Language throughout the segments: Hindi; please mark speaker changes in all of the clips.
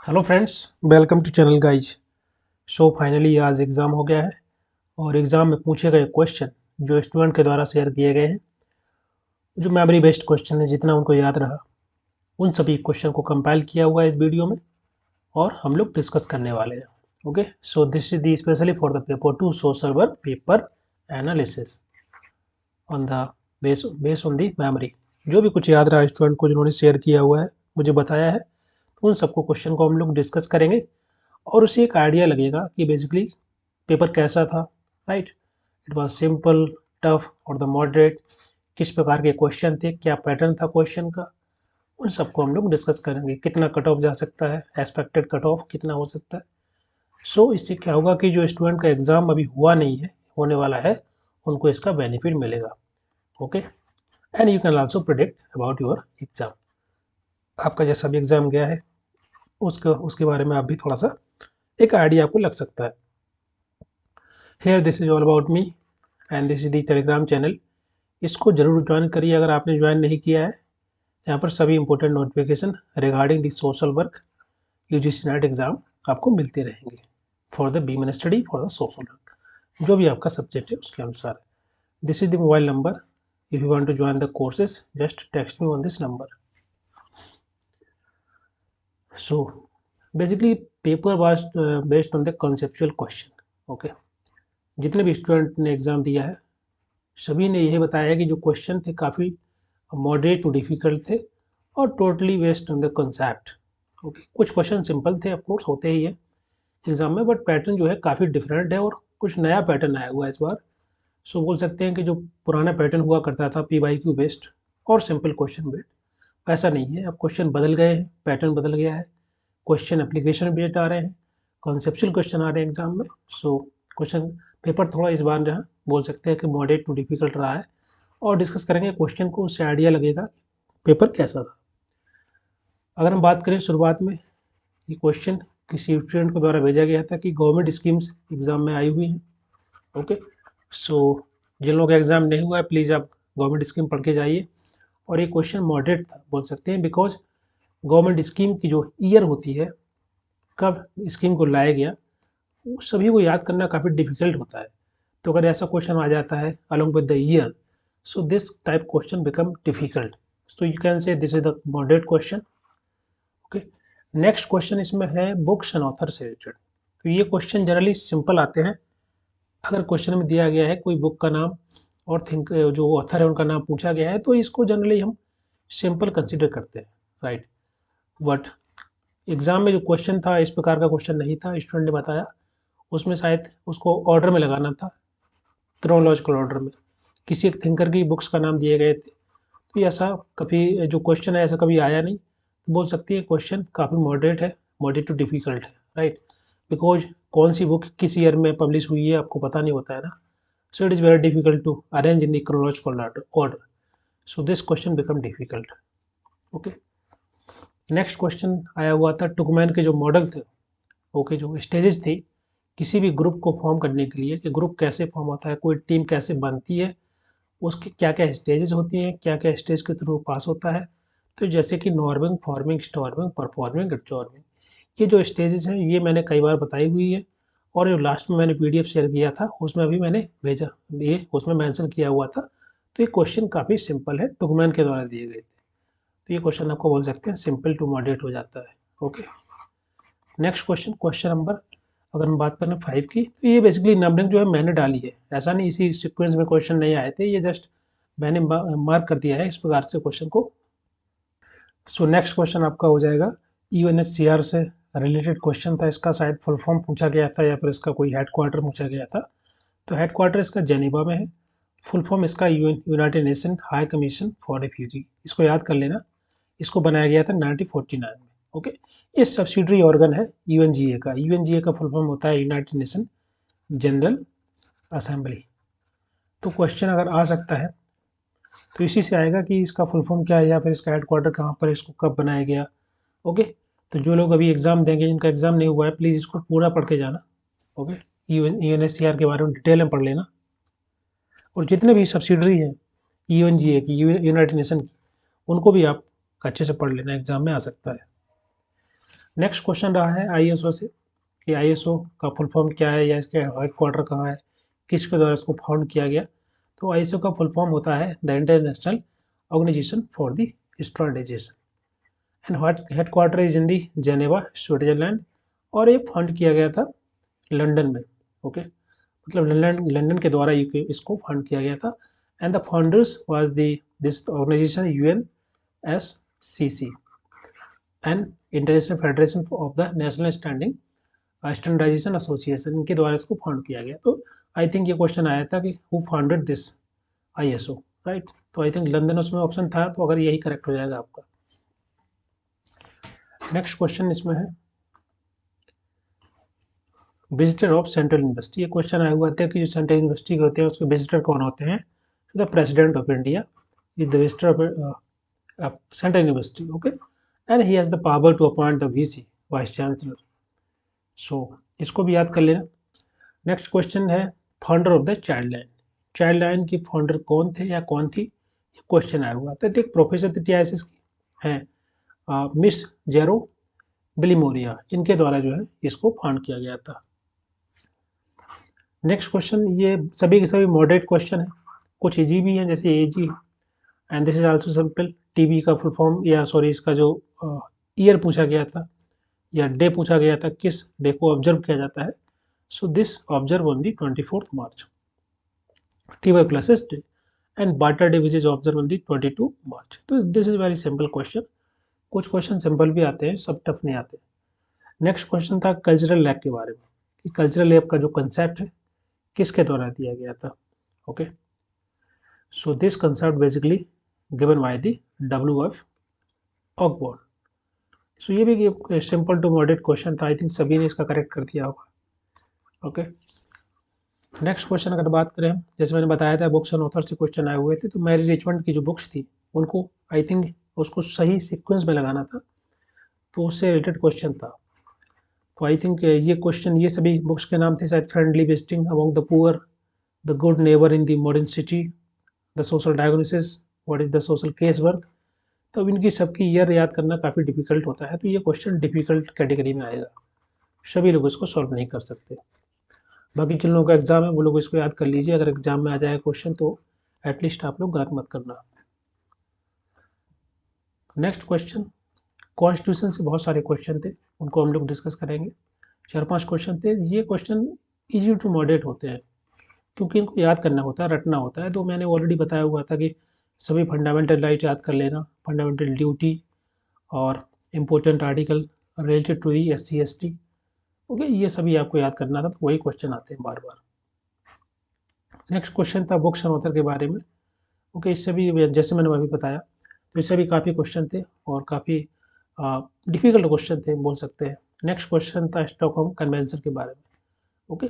Speaker 1: Hello friends, welcome to channel guys. So finally आज एग्ज़ाम हो गया है और एग्ज़ाम में पूछे गए क्वेश्चन जो स्टूडेंट के द्वारा शेयर किए गए हैं, जो मेमोरी बेस्ड क्वेश्चन है, जितना उनको याद रहा उन सभी क्वेश्चन को कंपाइल किया हुआ है इस वीडियो में और हम लोग डिस्कस करने वाले हैं। Okay, so this is the specially for the paper 2 social work paper analysis on the base on the memory. जो भी कुछ याद रहा स्टूडेंट को, जिन्होंने शेयर किया हुआ है, मुझे बताया है, उन सबको क्वेश्चन को हम लोग डिस्कस करेंगे और उससे एक आइडिया लगेगा कि बेसिकली पेपर कैसा था। Right, it was simple, tough और द मॉडरेट, किस प्रकार के क्वेश्चन थे, क्या पैटर्न था क्वेश्चन का, उन सबको हम लोग डिस्कस करेंगे। कितना कट ऑफ जा सकता है, एक्सपेक्टेड कट ऑफ कितना हो सकता है। सो इससे क्या होगा कि जो स्टूडेंट का एग्ज़ाम अभी हुआ नहीं है, होने वाला है, उनको इसका बेनिफिट मिलेगा। Okay, and you can also predict about your exam. आपका जैसा भी एग्ज़ाम गया है उसके उसके बारे में आप भी थोड़ा सा एक आइडिया आपको लग सकता है। Here this is all about me and this is the Telegram channel. इसको जरूर ज्वाइन करिए अगर आपने ज्वाइन नहीं किया है। यहाँ पर सभी important notification regarding the social work UGC NET exam आपको मिलते रहेंगे फॉर द बीमन study for the social work, जो भी आपका सब्जेक्ट है उसके अनुसार। This is the mobile number. If you want to join the courses just text me on this number. So basically paper was based on the conceptual question. Okay, जितने भी स्टूडेंट ने एग्ज़ाम दिया है सभी ने यही बताया कि जो क्वेश्चन थे काफ़ी मॉडरेट टू डिफ़िकल्ट थे और totally based on the concept. Okay, कुछ क्वेश्चन सिंपल थे, ऑफकोर्स होते ही है एग्ज़ाम में, बट पैटर्न जो है काफ़ी डिफरेंट है और कुछ नया पैटर्न आया हुआ है इस बार। सो बोल सकते हैं कि जो पुराना पैटर्न हुआ करता था PYQ बेस्ड और सिंपल क्वेश्चन बेस्ड, ऐसा नहीं है। अब क्वेश्चन बदल गए हैं, पैटर्न बदल गया है, क्वेश्चन एप्लीकेशन बेस्ड आ रहे हैं, कॉन्सेप्चुअल क्वेश्चन आ रहे हैं एग्जाम में। सो क्वेश्चन पेपर थोड़ा इस बार जो है बोल सकते हैं कि मॉडरेट टू डिफिकल्ट रहा है और डिस्कस करेंगे क्वेश्चन को, उससे आइडिया लगेगा पेपर कैसा था। अगर हम बात करें शुरुआत में, ये क्वेश्चन किसी स्टूडेंट के द्वारा भेजा गया था कि गवर्नमेंट स्कीम्स एग्जाम में आई हुई हैं। ओके, सो जिन लोगों का एग्जाम नहीं हुआ है प्लीज़ आप गवर्नमेंट स्कीम पढ़ के जाइए। और ये क्वेश्चन मॉडरेट था बोल सकते हैं, बिकॉज गवर्नमेंट स्कीम की जो ईयर होती है, कब स्कीम को लाया गया, वो सभी को याद करना काफ़ी डिफिकल्ट होता है। तो अगर ऐसा क्वेश्चन आ जाता है along with the year, so this type question become difficult. So you can say this is the moderate question. Okay, next question इसमें है बुक्स एंड ऑथर से रिलेटेड। तो ये क्वेश्चन जनरली सिंपल आते हैं। अगर क्वेश्चन में दिया गया है कोई बुक का नाम और थिंक जो ऑथर है उनका नाम पूछा गया है, तो इसको जनरली हम सिंपल कंसिडर करते हैं। राइट, बट एग्जाम में जो क्वेश्चन था इस प्रकार का क्वेश्चन नहीं था, स्टूडेंट ने बताया। उसमें शायद उसको ऑर्डर में लगाना था, क्रोनोलॉजिकल ऑर्डर में। किसी एक थिंकर की बुक्स का नाम दिए गए थे, तो ये ऐसा कभी जो क्वेश्चन है ऐसा कभी आया नहीं। तो बोल सकती है क्वेश्चन काफ़ी मॉडरेट है, मॉडरेट टू डिफिकल्ट है। राइट, बिकॉज कौन सी बुक किस ईयर में पब्लिश हुई है आपको पता नहीं होता है ना। So it is very difficult to arrange in the chronological order. So this question become difficult. Okay, next question आया हुआ था टुकमैन के जो मॉडल थे, ओके, जो स्टेजेस थी किसी भी ग्रुप को फॉर्म करने के लिए, कि ग्रुप कैसे फॉर्म होता है, कोई टीम कैसे बनती है, उसकी क्या क्या स्टेजेस होती हैं, क्या क्या स्टेज के थ्रू पास होता है। तो जैसे कि नॉर्मिंग, फॉर्मिंग, स्टॉर्मिंग, परफॉर्मिंग, एब्जॉर्मिंग, ये जो स्टेजेस हैं ये मैंने कई बार बताई हुई है और जो लास्ट में मैंने PDF शेयर किया था उसमें भी मैंने भेजा, ये उसमें मेंशन किया हुआ था। तो ये क्वेश्चन काफ़ी सिंपल है, टुकमैन के द्वारा दिए गए थे। तो ये क्वेश्चन आपको बोल सकते हैं सिंपल टू मॉडरेट हो जाता है। Okay, next question, question number अगर हम बात करें 5 की, तो ये बेसिकली नंबरिंग जो है मैंने डाली है, ऐसा नहीं इसी सीक्वेंस में क्वेश्चन नहीं आए थे, ये जस्ट मैंने मार्क कर दिया है इस प्रकार से क्वेश्चन को। सो नेक्स्ट क्वेश्चन आपका हो जाएगा UNHCR से रिलेटेड क्वेश्चन था। इसका शायद फुल फॉर्म पूछा गया था या फिर इसका कोई हेड क्वार्टर पूछा गया था। तो हेड क्वार्टर इसका जेनेवा में है, फुल फॉर्म इसका United nation high commission for refugee. इसको याद कर लेना, इसको बनाया गया था 1949 में। ओके, ये सब्सिडरी ऑर्गन है UNGA का। UNGA का फुल फॉर्म होता है यूनाइटेड नेशन जनरल असेंबली। तो क्वेश्चन अगर आ सकता है तो इसी से आएगा कि इसका फुल फॉर्म क्या है या फिर इसका हेड क्वार्टर कहाँ पर, इसको कब बनाया गया। ओके, तो जो लोग अभी एग्ज़ाम देंगे, जिनका एग्ज़ाम नहीं हुआ है, प्लीज़ इसको पूरा पढ़ के जाना। ओके, UNHCR के बारे में डिटेल में पढ़ लेना और जितने भी सब्सिडरी हैं UNGA की, यूनाइटेड नेशन की, उनको भी आप अच्छे से पढ़ लेना, एग्ज़ाम में आ सकता है। नेक्स्ट क्वेश्चन रहा है ISO से कि ISO का फुल फॉर्म क्या है या इसके हेडक्वार्टर कहाँ है, किसके द्वारा इसको फाउंड किया गया। तो ISO का फुल फॉर्म होता है the international organization for the standardization and headquarter is in the Geneva Switzerland, और ये फाउंड किया गया था लंदन में। ओके, मतलब लंदन के द्वारा इसको फाउंड किया गया था। And the founders was this organization UNSCC and international federation of the national standardization association, इनके द्वारा इसको फाउंड किया गया। तो आई थिंक ये क्वेश्चन आया था कि who founded this ISO, right. तो आई थिंक लंदन उसमें ऑप्शन था, तो अगर यही करेक्ट हो जाएगा आपका। नेक्स्ट क्वेश्चन इसमें है विजिटर ऑफ सेंट्रल यूनिवर्सिटी। ये क्वेश्चन आया हुआ था कि जो सेंट्रल यूनिवर्सिटी के होते हैं उसके विजिटर कौन होते हैं। The president of India is the visitor of central university, okay, and he has the power to appoint the VC, vice chancellor. So इसको भी याद कर लेना। नेक्स्ट क्वेश्चन है founder of the child line. Child line की फाउंडर कौन थे या कौन थी, ये क्वेश्चन आया हुआ था। तो एक प्रोफेसर टिटियासिस की हैं मिस जेरो बिलीमोरिया, इनके द्वारा जो है इसको फाउंड किया गया था। नेक्स्ट क्वेश्चन, ये सभी के सभी मॉडरेट क्वेश्चन है, कुछ इजी भी हैं जैसे AG, and this is also simple. TB का फुल फॉर्म या सॉरी इसका जो ईयर पूछा गया था या डे पूछा गया था, किस डे को ऑब्जर्व किया जाता है। So this observe on the 24 March, TY+S day, and barter day which is observe on the 22 मार्च। तो this is very simple question. कुछ क्वेश्चन सिंपल भी आते हैं, सब टफ नहीं आते। नेक्स्ट क्वेश्चन था कल्चरल लैब के बारे में कि कल्चरल लैब का जो कंसेप्ट है किसके द्वारा दिया गया था। Okay, so this concept basically given by the WF ऑकबॉर्न। सो ये भी सिंपल टू मॉडरेट क्वेश्चन था, आई थिंक सभी ने इसका करेक्ट कर दिया होगा। ओके, नेक्स्ट क्वेश्चन अगर बात करें, जैसे मैंने बताया था बुक्स एंड ऑथर से क्वेश्चन आए हुए थे, तो मैरी रिचमंड की जो बुक्स थी उनको आई थिंक उसको सही सीक्वेंस में लगाना था, तो उससे रिलेटेड क्वेश्चन था। तो आई थिंक ये क्वेश्चन, ये सभी बुक्स के नाम थे शायद friendly visiting among the poor, the good neighbour in the modern city, the social diagnosis, what is the social case work. तो अब इनकी सबकी ईयर याद करना काफ़ी डिफिकल्ट होता है, तो ये क्वेश्चन डिफिकल्ट कैटेगरी में आएगा, सभी लोग इसको सॉल्व नहीं कर सकते। बाकी जिन लोगों का एग्जाम है वो लोग इसको याद कर लीजिए, अगर एग्जाम में आ जाए क्वेश्चन तो एटलीस्ट आप लोग गलत मत करना। नेक्स्ट क्वेश्चन, कॉन्स्टिट्यूशन से बहुत सारे क्वेश्चन थे, उनको हम लोग डिस्कस करेंगे। 4-5 क्वेश्चन थे, ये क्वेश्चन इजी टू मॉडरेट होते हैं क्योंकि इनको याद करना होता है, रटना होता है। तो मैंने ऑलरेडी बताया हुआ था कि सभी फंडामेंटल राइट याद कर लेना, फंडामेंटल ड्यूटी और important article related to the SC/ST। ओके, ये सभी आपको याद करना था, तो वही क्वेश्चन आते हैं बार बार। नेक्स्ट क्वेश्चन था बुक्स एंड ऑथर के बारे में। ओके, इससे भी जैसे मैंने अभी बताया, तो इससे भी काफ़ी क्वेश्चन थे और काफ़ी डिफिकल्ट क्वेश्चन थे बोल सकते हैं। नेक्स्ट क्वेश्चन था स्टॉकहोम कन्वेंशन के बारे में। ओके,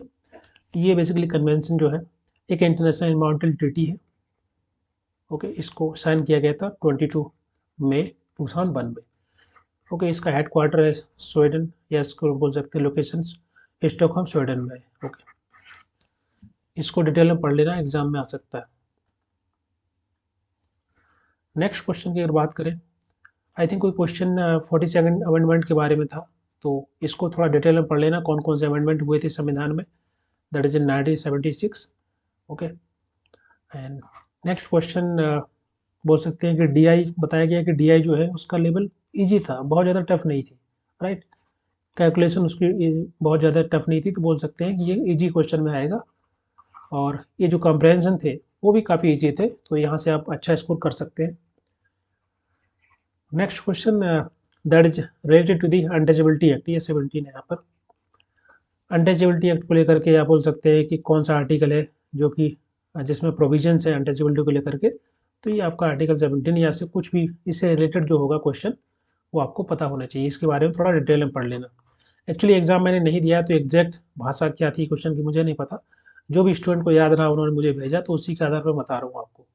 Speaker 1: ये बेसिकली कन्वेंशन जो है एक इंटरनेशनल एनवायरमेंटल ट्रीटी है। ओके, इसको साइन किया गया था 22 मई 2001 में। ओके, इसका हेड क्वार्टर है स्वीडन, या इसको बोल सकते हैं लोकेशन स्टॉकहोम स्वीडन में है। ओके, इसको डिटेल में पढ़ लेना, एग्जाम में आ सकता है। नेक्स्ट क्वेश्चन की अगर बात करें, आई थिंक कोई क्वेश्चन 42nd अमेंडमेंट के बारे में था, तो इसको थोड़ा डिटेल में पढ़ लेना, कौन कौन से अमेंडमेंट हुए थे संविधान में, that is in 1976। Okay, and next question बोल सकते हैं कि DI बताया गया कि DI जो है उसका लेवल इजी था, बहुत ज़्यादा टफ नहीं थी, राइट। कैलकुलेशन उसकी बहुत ज़्यादा टफ नहीं थी, तो बोल सकते हैं कि ये इजी क्वेश्चन में आएगा। और ये जो कॉम्प्रहेंशन थे वो भी काफ़ी इजी थे, तो यहाँ से आप अच्छा स्कोर कर सकते हैं। Next question that is related to the untouchability act, ये 17 है यहाँ पर। अनटचेबिलिटी एक्ट को लेकर के आप बोल सकते हैं कि कौन सा आर्टिकल है जो कि जिसमें प्रोविजंस है अनटचेबिलिटी को लेकर के, तो ये आपका आर्टिकल 17 या से कुछ भी इससे रिलेटेड जो होगा क्वेश्चन वो आपको पता होना चाहिए। इसके बारे में थोड़ा डिटेल में पढ़ लेना। एक्चुअली एग्जाम मैंने नहीं दिया, तो एग्जैक्ट भाषा क्या थी क्वेश्चन की मुझे नहीं पता, जो भी स्टूडेंट को याद रहा उन्होंने मुझे भेजा, तो उसी के आधार पर बता रहा हूँ आपको।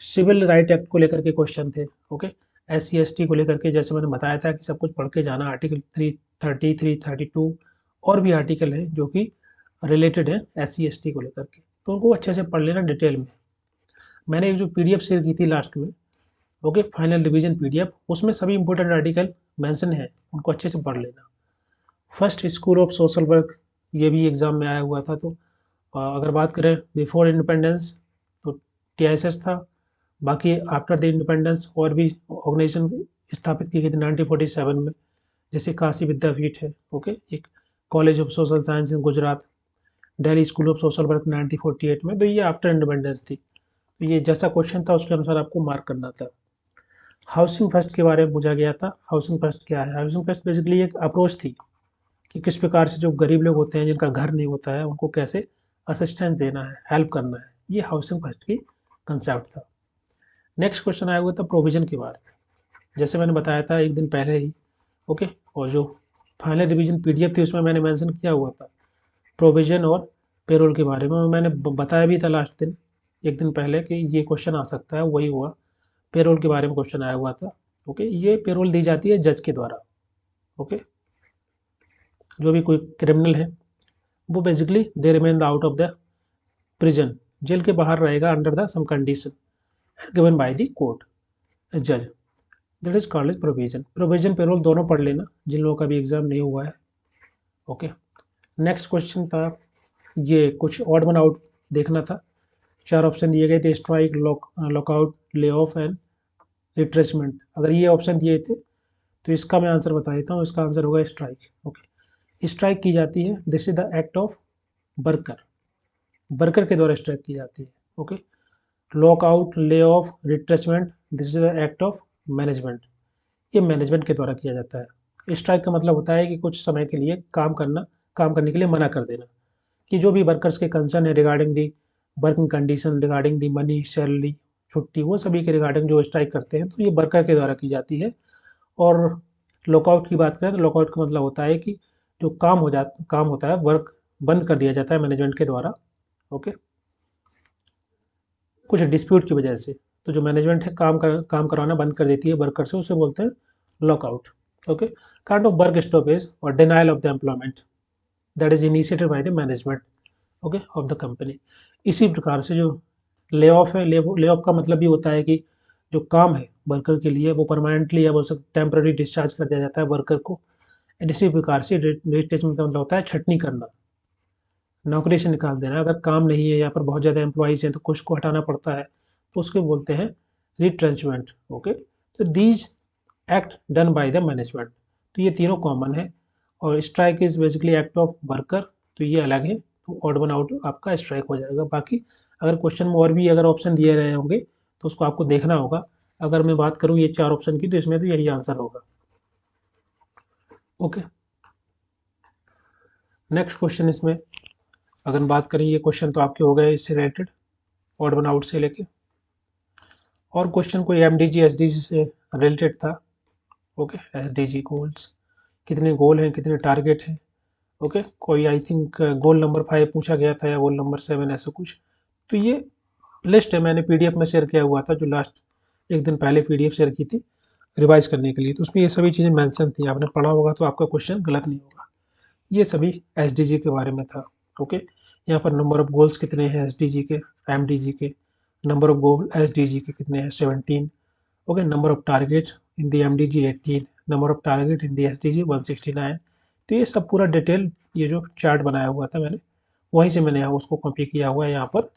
Speaker 1: सिविल राइट एक्ट को लेकर के क्वेश्चन थे। ओके, SC/ST को लेकर के जैसे मैंने बताया था कि सब कुछ पढ़ के जाना, आर्टिकल 330, 332 और भी आर्टिकल है जो कि रिलेटेड है SC/ST को लेकर के, तो उनको अच्छे से पढ़ लेना डिटेल में। मैंने एक जो PDF शेयर की थी लास्ट में, ओके, फाइनल रिवीजन PDF, उसमें सभी इंपॉर्टेंट आर्टिकल मेंशन है उनको अच्छे से पढ़ लेना। First school of social work, ये भी एग्ज़ाम में आया हुआ था। तो अगर बात करें बिफोर इंडिपेंडेंस तो TISS था। बाकी आफ्टर द इंडिपेंडेंस और भी ऑर्गेनाइजेशन स्थापित की गई थी 1947 में, जैसे काशी विद्यापीठ है, ओके, एक college of social science in Gujarat, Delhi school of social work 1948 में। तो ये आफ्टर इंडिपेंडेंस थी। तो ये जैसा क्वेश्चन था उसके अनुसार आपको मार्क करना था। हाउसिंग फर्स्ट के बारे में पूछा गया था। हाउसिंग फर्स्ट क्या है? हाउसिंग फर्स्ट बेसिकली एक अप्रोच थी कि किस प्रकार से जो गरीब लोग होते हैं जिनका घर नहीं होता है उनको कैसे असिस्टेंस देना है, हेल्प करना है। ये हाउसिंग फर्स्ट की कंसेप्ट था। नेक्स्ट क्वेश्चन आया हुआ था प्रोविजन के बारे में। जैसे मैंने बताया था एक दिन पहले ही, ओके, और जो फाइनल रिवीजन PDF थी उसमें मैंने मेंशन किया हुआ था प्रोविजन और पेरोल के बारे में। मैंने बताया भी था लास्ट दिन, एक दिन पहले, कि ये क्वेश्चन आ सकता है। वही हुआ, पेरोल के बारे में क्वेश्चन आया हुआ था। ओके, ये पेरोल दी जाती है जज के द्वारा। ओके, जो भी कोई क्रिमिनल है वो basically they remain out of the prison, jail के बाहर रहेगा under the some condition given by the court जज, that is called as provision. Provision parole दोनों पढ़ लेना जिन लोगों का भी एग्जाम नहीं हुआ है। ओके, नेक्स्ट क्वेश्चन था, ये कुछ ऑड वन आउट देखना था। 4 ऑप्शन दिए गए थे, strike, lockout, lay off and retrenchment. अगर ये ऑप्शन दिए थे तो इसका मैं आंसर बता देता हूँ। इसका आंसर होगा स्ट्राइक। ओके, स्ट्राइक की जाती है, this is the act of worker, worker के द्वारा स्ट्राइक की जाती है। Okay, lockout, lay off, retrenchment, this is the act of management, ये मैनेजमेंट के द्वारा किया जाता है। स्ट्राइक का मतलब होता है कि कुछ समय के लिए काम करने के लिए मना कर देना, कि जो भी वर्कर्स के कंसर्न है regarding the working condition, regarding the money, salary, छुट्टी, वो सभी के रिगार्डिंग जो स्ट्राइक करते हैं तो ये वर्कर के द्वारा की जाती है। और लॉकआउट की बात करें तो लॉकआउट का मतलब होता है कि जो काम होता है, वर्क बंद कर दिया जाता है मैनेजमेंट के द्वारा। ओके, कुछ डिस्प्यूट की वजह से, तो जो मैनेजमेंट है काम करवाना बंद कर देती है वर्कर से, उसे बोलते हैं lockout. Okay, kind of work stoppage और denial of the employment that is initiated by the management, okay, of the company. इसी प्रकार से जो ले ऑफ है, ले ऑफ का मतलब भी होता है कि जो काम है वर्कर के लिए वो परमानेंटली या बोल सकते टेम्पररी डिस्चार्ज कर दिया जाता है वर्कर को। एंड इसी प्रकार से रिट्रेचमेंट का मतलब होता है छटनी करना, नौकरी से निकाल देना। अगर काम नहीं है, यहाँ पर बहुत ज़्यादा एम्प्लॉइज़ हैं तो कुछ को हटाना पड़ता है, तो उसको बोलते हैं रिट्रेंचमेंट। ओके, तो these act done by the management, तो ये तीनों कॉमन है। और strike is basically act of worker, तो ये अलग है, तो ऑड वन आउट आपका स्ट्राइक हो जाएगा। बाकी अगर क्वेश्चन में और भी अगर ऑप्शन दिए रहे होंगे तो उसको आपको देखना होगा। अगर मैं बात करूँ ये 4 ऑप्शन की तो इसमें तो यही आंसर होगा। ओके, नेक्स्ट क्वेश्चन इसमें अगर बात करें, ये क्वेश्चन तो आपके हो गए इससे रिलेटेड, ऑड वन आउट से लेके। और क्वेश्चन कोई MDG SDG से रिलेटेड था। ओके, SDG गोल्स, कितने गोल हैं, कितने टारगेट हैं। ओके, कोई आई थिंक गोल नंबर 5 पूछा गया था या गोल नंबर 7, ऐसा कुछ। तो ये लिस्ट है, मैंने PDF में शेयर किया हुआ था, जो लास्ट एक दिन पहले PDF शेयर की थी रिवाइज करने के लिए। तो उसमें ये सभी चीज़ें मेंशन थी, आपने पढ़ा होगा तो आपका क्वेश्चन गलत नहीं होगा। ये सभी SDG के बारे में था। ओके, यहाँ पर नंबर ऑफ गोल्स कितने हैं SDG के, MDG के, नंबर ऑफ गोल SDG के कितने हैं 17। Okay, number of target in the MDG 18, number of target in the SDG 169। तो ये सब पूरा डिटेल, ये जो चार्ट बनाया हुआ था मैंने, वहीं से मैंने यहाँ उसको कॉपी किया हुआ है यहाँ पर।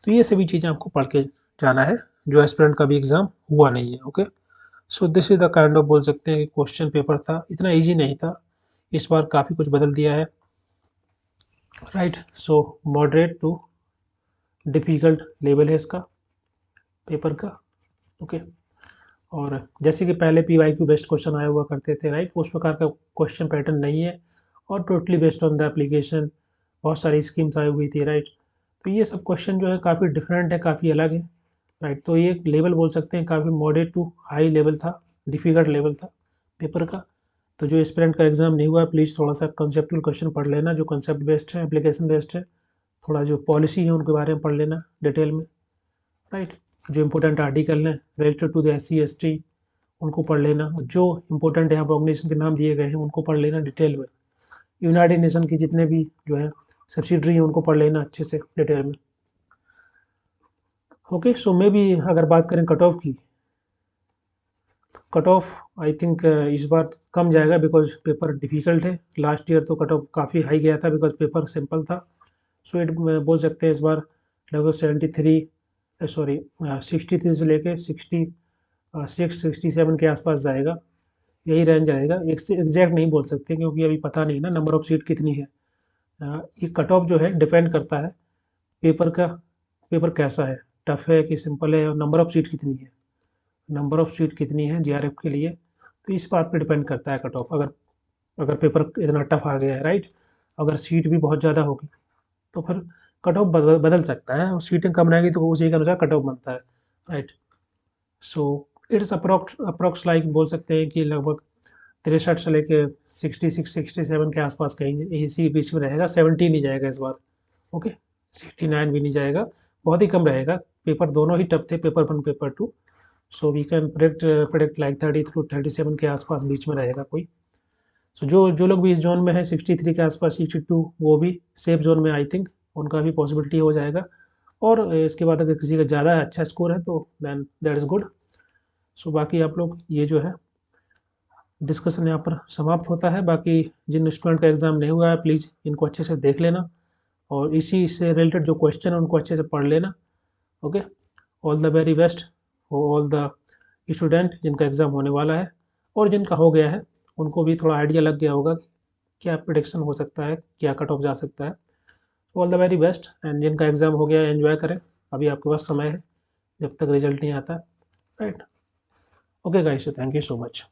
Speaker 1: तो ये सभी चीज़ें आपको पढ़ के जाना है, जो एस्पिरेंट का भी एग्ज़ाम हुआ नहीं है। Okay, so this is the kind of बोल सकते हैं कि क्वेश्चन पेपर था, इतना ईजी नहीं था, इस बार काफ़ी कुछ बदल दिया है। राइट, सो मॉडरेट टू डिफ़िकल्ट लेवल है इसका पेपर का। ओके, और जैसे कि पहले PYQ बेस्ड क्वेश्चन आया हुआ करते थे, राइट, उस प्रकार का क्वेश्चन पैटर्न नहीं है, और totally based on the application, बहुत सारी स्कीम्स आई हुई थी, राइट। तो ये सब क्वेश्चन जो है काफ़ी डिफरेंट है, काफ़ी अलग है, राइट। तो ये लेवल बोल सकते हैं काफ़ी मॉडरेट टू हाई लेवल था, डिफ़िकल्ट लेवल था पेपर का। तो जो एस्पिरेंट का एग्ज़ाम नहीं हुआ है प्लीज़ थोड़ा सा कंसेप्चुअल क्वेश्चन पढ़ लेना, जो कंसेप्ट बेस्ड है, एप्लीकेशन बेस्ड है। थोड़ा जो पॉलिसी है उनके बारे में पढ़ लेना डिटेल में, राइट। जो इंपॉर्टेंट आर्टिकल हैं related to the SC ST उनको पढ़ लेना, जो इंपॉर्टेंट यहाँ पर ऑर्गेनाइजेशन के नाम दिए गए हैं उनको पढ़ लेना डिटेल में। यूनाइटेड नेशन की जितने भी जो है सब्सिडरी हैं उनको पढ़ लेना अच्छे से डिटेल में। ओके, सो मे भी अगर बात करें कट ऑफ की, कट ऑफ आई थिंक इस बार कम जाएगा बिकॉज पेपर डिफ़िकल्ट है। लास्ट ईयर तो कट ऑफ काफ़ी हाई गया था बिकॉज पेपर सिंपल था। सो इट बोल सकते हैं इस बार लगभग 63 से लेके 67 के आसपास जाएगा, यही रेंज आएगा। एग्जैक्ट नहीं बोल सकते क्योंकि अभी पता नहीं ना नंबर ऑफ सीट कितनी है। ये कट ऑफ जो है डिपेंड करता है पेपर कैसा है, टफ है कि सिंपल है, और नंबर ऑफ सीट कितनी है। नंबर ऑफ सीट कितनी है जीआरएफ के लिए, तो इस बात पे डिपेंड करता है कट ऑफ। अगर पेपर इतना टफ आ गया है, राइट, अगर सीट भी बहुत ज़्यादा होगी तो फिर कट ऑफ बदल सकता है, और सीटें कम रहेंगी तो उसी के अनुसार कट ऑफ बनता है, right. So it's approx like बोल सकते हैं कि लगभग 63 से लेके 66-67 के आसपास कहीं इसी बीच में रहेगा। 70 नहीं जाएगा इस बार, ओके। 69 भी नहीं जाएगा, बहुत ही कम रहेगा। पेपर दोनों ही टफ थे, paper 1 paper 2। So we can predict like 30 through 37 के आसपास बीच में रहेगा कोई। सो जो लोग भी इस जोन में है 63 के आसपास, 62, वो भी सेफ जोन में आई थिंक उनका भी पॉसिबिलिटी हो जाएगा। और इसके बाद अगर किसी का ज़्यादा अच्छा स्कोर है तो देन दैट इज़ गुड। सो बाकी आप लोग ये जो है डिस्कशन यहाँ पर समाप्त होता है। बाकी जिन स्टूडेंट का एग्ज़ाम नहीं हुआ है प्लीज़ इनको अच्छे से देख लेना, और इसी से रिलेटेड जो क्वेश्चन है उनको अच्छे से पढ़ लेना, okay. All the very best all the student जिनका एग्ज़ाम होने वाला है, और जिनका हो गया है उनको भी थोड़ा आइडिया लग गया होगा कि क्या प्रेडिक्शन हो सकता है, क्या कट ऑफ जा सकता है। All the very best, and जिनका एग्ज़ाम हो गया एंजॉय करें, अभी आपके पास समय है जब तक रिजल्ट नहीं आता, right. Okay guys, thank you so much.